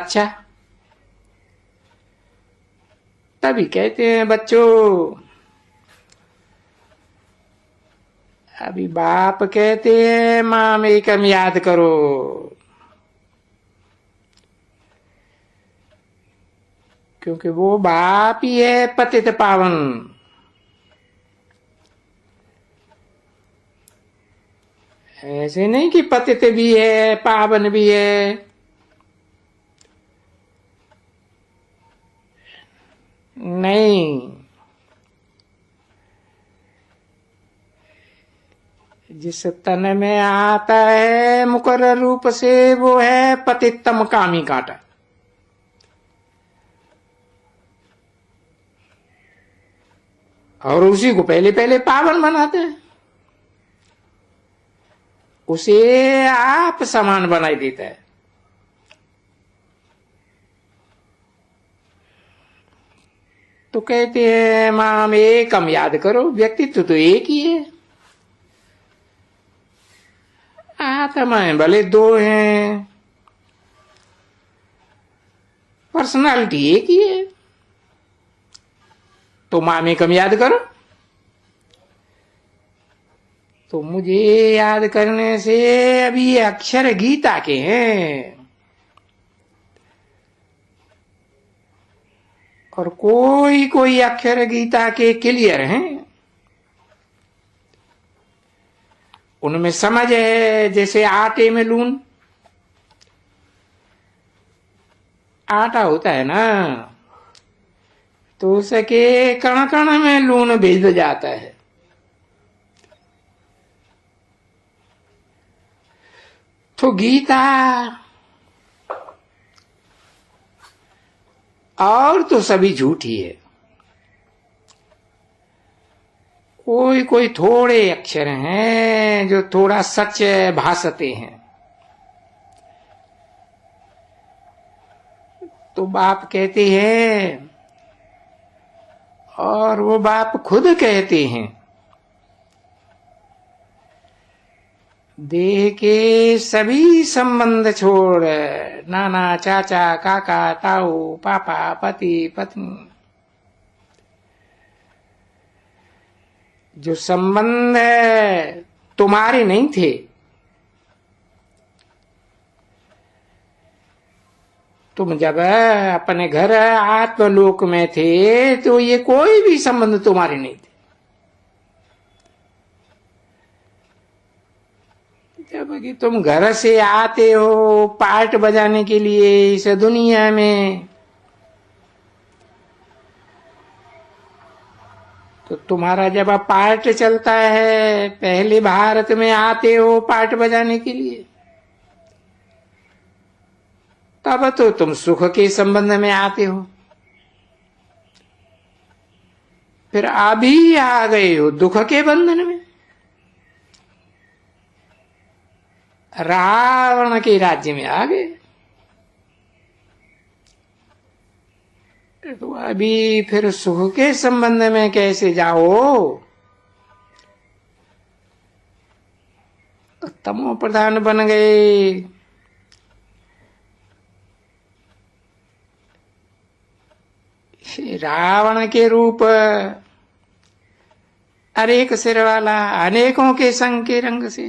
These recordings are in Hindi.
अच्छा, तभी कहते हैं बच्चों, अभी बाप कहते हैं माम एकम याद करो, क्योंकि वो बाप ही है पतित पावन। ऐसे नहीं कि पतित भी है पावन भी है, नहीं। जिस तन में आता है मुकर्रर रूप से वो है पतितम कामी काटा। और उसी को पहले पहले पावन बनाते हैं, उसे आप समान बनाई देता है। तो कहते हैं माम एकम याद करो, व्यक्तित्व तो एक ही है, आत्माएं भले दो हैं, पर्सनालिटी एक ही है। तो माम एकम याद करो। तो मुझे याद करने से अभी ये अक्षर गीता के हैं, और कोई कोई अक्षर गीता के क्लियर हैं, उनमें समझ है। जैसे आटे में लून, आटा होता है ना, तो उसके कण कण में लून भेज जाता है। तो गीता और तो सभी झूठी है, कोई कोई थोड़े अक्षर हैं जो थोड़ा सच भासते हैं। तो बाप कहते हैं, और वो बाप खुद कहते हैं, देह के सभी संबंध छोड़, नाना चाचा काका ताऊ पापा पति पत्नी, जो संबंध तुम्हारे नहीं थे, तुम जब अपने घर आत्मलोक में थे तो ये कोई भी संबंध तुम्हारे नहीं थे। जब कि तुम घर से आते हो पार्ट बजाने के लिए इस दुनिया में, तो तुम्हारा जब पार्ट चलता है, पहले भारत में आते हो पार्ट बजाने के लिए, तब तो तुम सुख के संबंध में आते हो। फिर अभी आ गए हो दुख के बंधन में, रावण के राज्य में आ गए। तो अभी फिर सुख के संबंध में कैसे जाओ? तो तमो प्रधान बन गए। रावण के रूप, अनेक सिर वाला, अनेकों के संग के रंग से।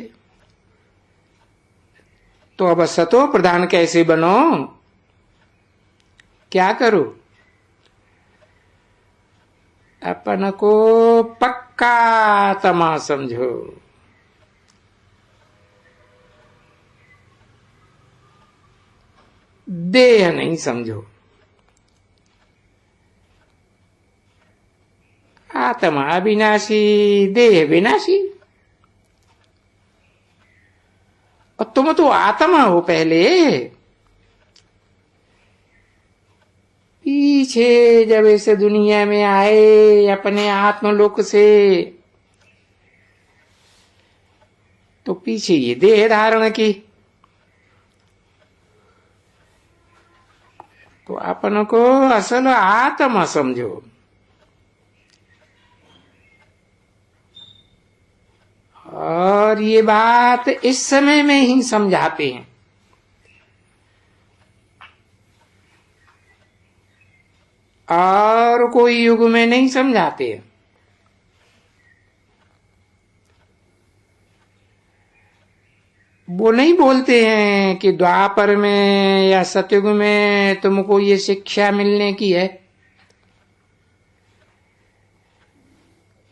तो अब सतो प्रधान कैसे बनो? क्या करो? अपन को पक्का आत्मा समझो, देह नहीं समझो। आत्मा अविनाशी, देह विनाशी। और तुम तो आत्मा हो पहले। पीछे जब इस दुनिया में आए अपने आत्मलोक से, तो पीछे ये देह धारण की। तो अपन को असल आत्मा समझो। और ये बात इस समय में ही समझाते हैं। और कोई युग में नहीं समझाते। वो नहीं बोलते हैं कि द्वापर में या सतयुग में तुमको ये शिक्षा मिलने की है।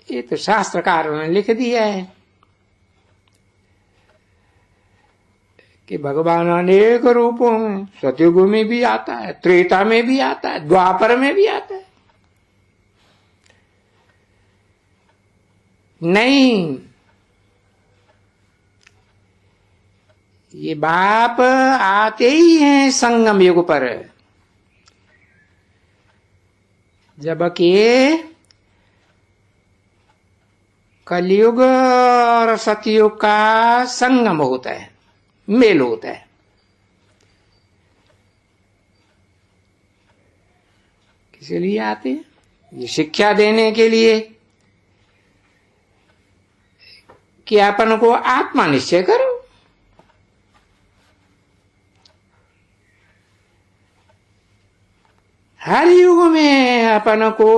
ये तो शास्त्रकारों ने लिख दिया है कि भगवान अनेक रूपों में, सतयुग में भी आता है, त्रेता में भी आता है, द्वापर में भी आता है। नहीं, ये बाप आते ही हैं संगम युग पर, जबकि कलयुग और सतयुग का संगम होता है, मेल होता है। किस लिए आते हैं? ये शिक्षा देने के लिए कि अपन को आत्मा निश्चय करो। हर युग में अपन को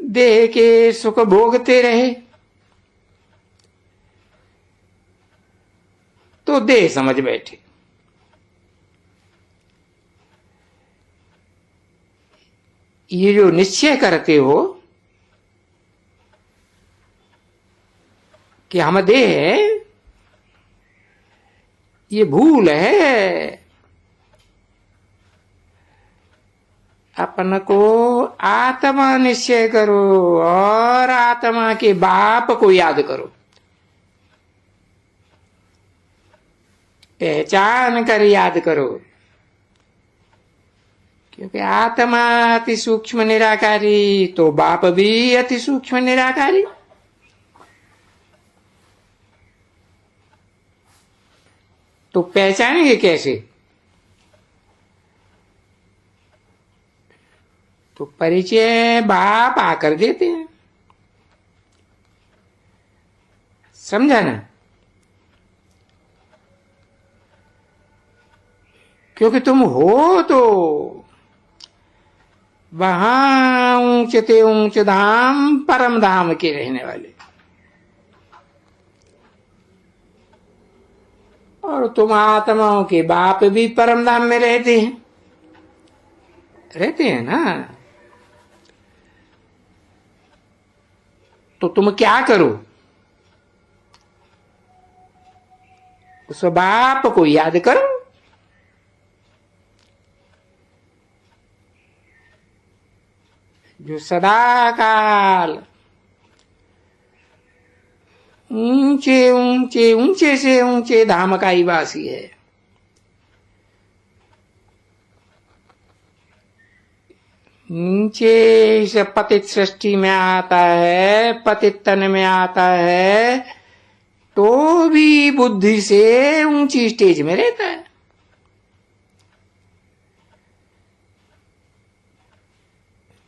देह के सुख भोगते रहे तो देह समझ बैठे। ये जो निश्चय करते हो कि हम देह है, ये भूल है। अपन को आत्मा निश्चय करो और आत्मा के बाप को याद करो, पहचान कर याद करो। क्योंकि आत्मा अति सूक्ष्म निराकारी, तो बाप भी अति सूक्ष्म निराकारी। तो पहचानेंगे कैसे? तो परिचय बाप आकर देते हैं, समझा ना? क्योंकि तुम हो तो वहां ऊंचते ऊंच धाम परम धाम के रहने वाले, और तुम आत्माओं के बाप भी परम धाम में रहते हैं ना। तो तुम क्या करो? उस बाप को याद करो, जो सदा काल ऊंचे ऊंचे ऊंचे से ऊंचे धाम का ही वासी है। नीचे इस पतित सृष्टि में आता है, पतित तन में आता है, तो भी बुद्धि से ऊंची स्टेज में रहता है।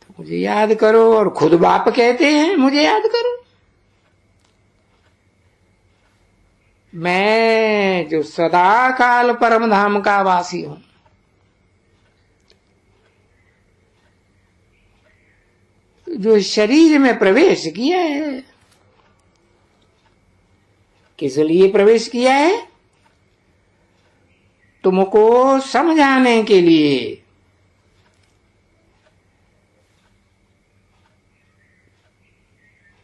तो मुझे याद करो, और खुद बाप कहते हैं मुझे याद करो। मैं जो सदा काल परम धाम का वासी हूं, जो शरीर में प्रवेश किया है, किस लिए प्रवेश किया है? तुमको समझाने के लिए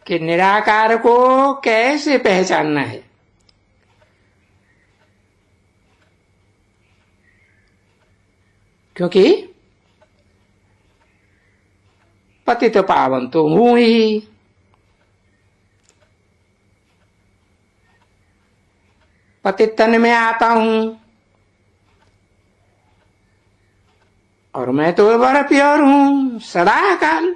कि निराकार को कैसे पहचानना है। क्योंकि पतित पावन तो हूं ही, पतित तन में आता हूं, और मैं तो बड़ा प्योर हूं सदा काल।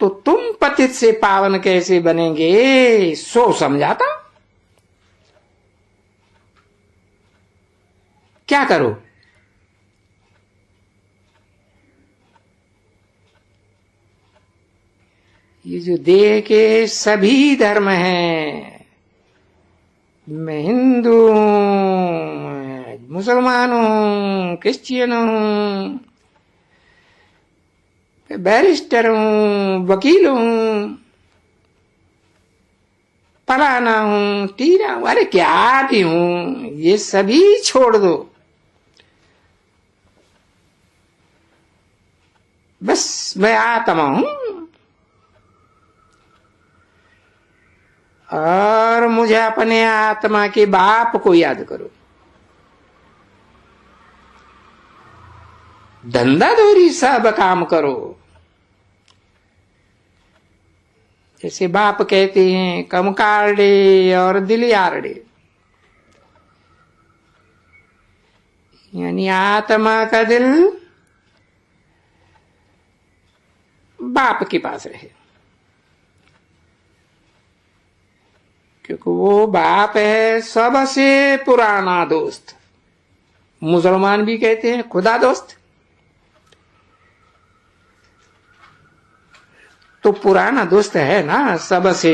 तो तुम पतित से पावन कैसे बनेंगे, सो समझाता। क्या करो? ये जो देह के सभी धर्म हैं, मैं हिंदू हूं, मैं मुसलमान हूं, क्रिश्चियन हूं, मैं बैरिस्टर हूं, वकील हूं, फलाना हूं, टीना हूं, अरे क्या भी हूं, ये सभी छोड़ दो। बस मैं आत्मा हूं और मुझे अपने आत्मा के बाप को याद करो। धंधाधोरी सब काम करो। जैसे बाप कहते हैं कम कारडे और दिल यारडे, यानी आत्मा का दिल बाप के पास रहे, क्योंकि वो बाप है सबसे पुराना दोस्त। मुसलमान भी कहते हैं खुदा दोस्त, तो पुराना दोस्त है ना सबसे।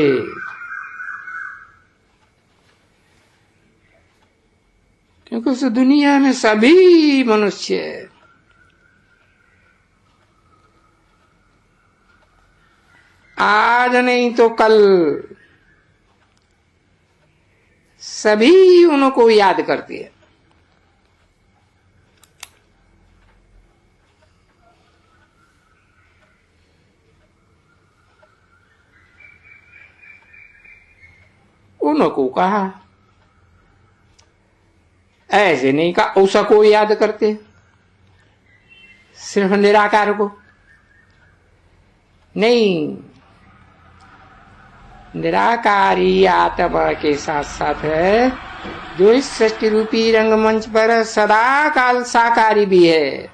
क्योंकि उस दुनिया में सभी मनुष्य आज नहीं तो कल सभी उनको याद करती है। उनको कहा, ऐसे नहीं कहा उसको याद करते, सिर्फ निराकार को नहीं, निराकारी आत्मा के साथ साथ है जो इस सृष्टि रूपी रंगमंच पर सदा काल साकारी भी है।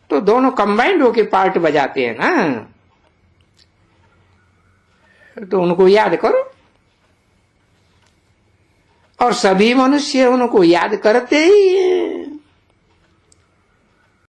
तो दोनों कंबाइंड होके पार्ट बजाते हैं ना, तो उनको याद करो और सभी मनुष्य उनको याद करते ही हैं।